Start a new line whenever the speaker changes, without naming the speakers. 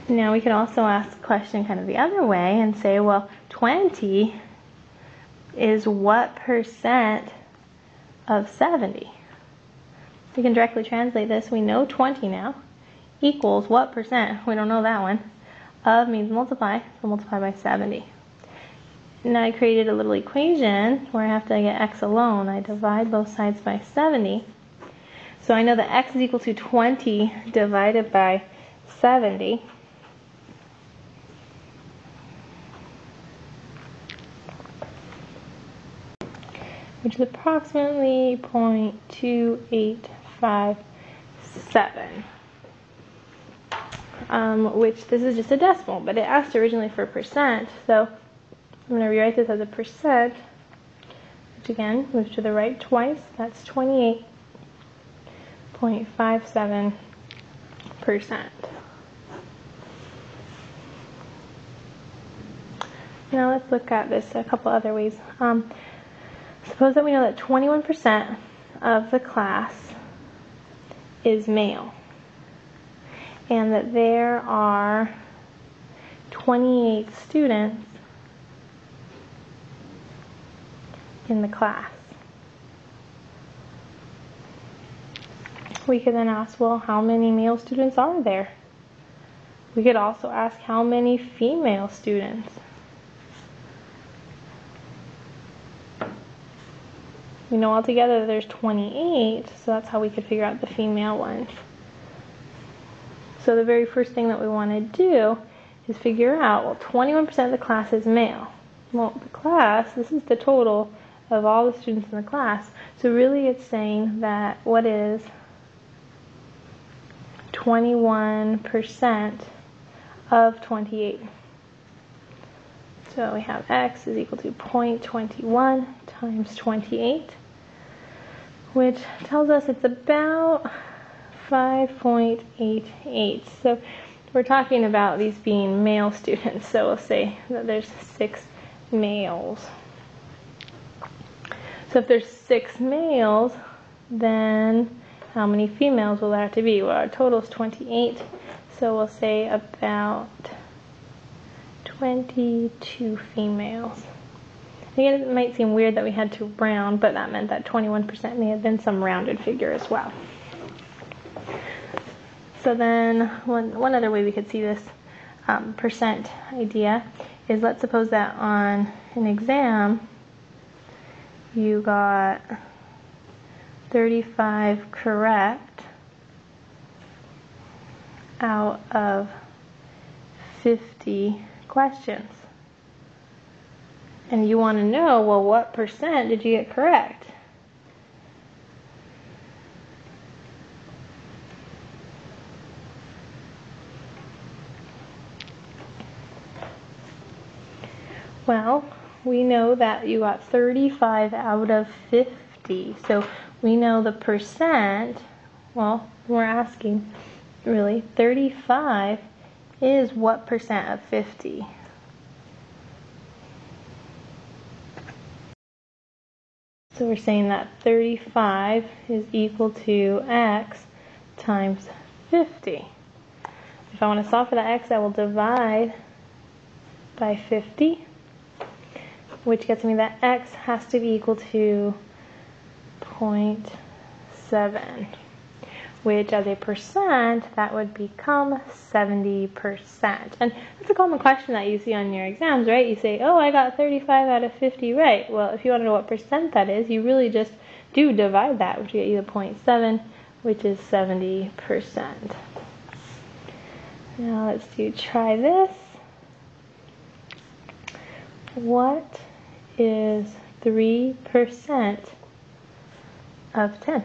Now we could also ask the question kind of the other way and say, well, 20 is what percent of 70? We can directly translate this. We know 20 now equals what percent? We don't know that one. Of means multiply, so multiply by 70. Now I created a little equation where I have to get x alone. I divide both sides by 70. So I know that x is equal to 20 divided by 70. Which is approximately 0.2857. Which this is just a decimal, but it asked originally for percent, so I'm going to rewrite this as a percent, which again, move to the right twice, that's 28.57%. Now let's look at this a couple other ways. Suppose that we know that 21% of the class is male, and that there are 28 students in the class. We could then ask, well, how many male students are there? We could also ask how many female students. We know altogether there's 28, so that's how we could figure out the female one. So the very first thing that we want to do is figure out, well, 21% of the class is male. Well, the class, this is the total of all the students in the class. So really it's saying that what is 21% of 28. So we have x is equal to 0.21 times 28, which tells us it's about 5.88. So we're talking about these being male students, so we'll say that there's 6 males. So if there's 6 males, then how many females will there have to be? Well, our total is 28, so we'll say about 22 females. Again, it might seem weird that we had to round, but that meant that 21% may have been some rounded figure as well. So then one other way we could see this percent idea is, let's suppose that on an exam you got 35 correct out of 50 questions. And you want to know, well, what percent did you get correct? Well, we know that you got 35 out of 50. So we know the percent, well, we're asking, really, 35 is what percent of 50? So we're saying that 35 is equal to x times 50. If I want to solve for that x, I will divide by 50, which gets me that x has to be equal to 0.7, which as a percent, that would become 70%. And that's a common question that you see on your exams, right? You say, oh, I got 35 out of 50 right. Well, if you want to know what percent that is, you really just do divide that, which will get you the 0.7, which is 70%. Now let's try this. What is 3% of 10?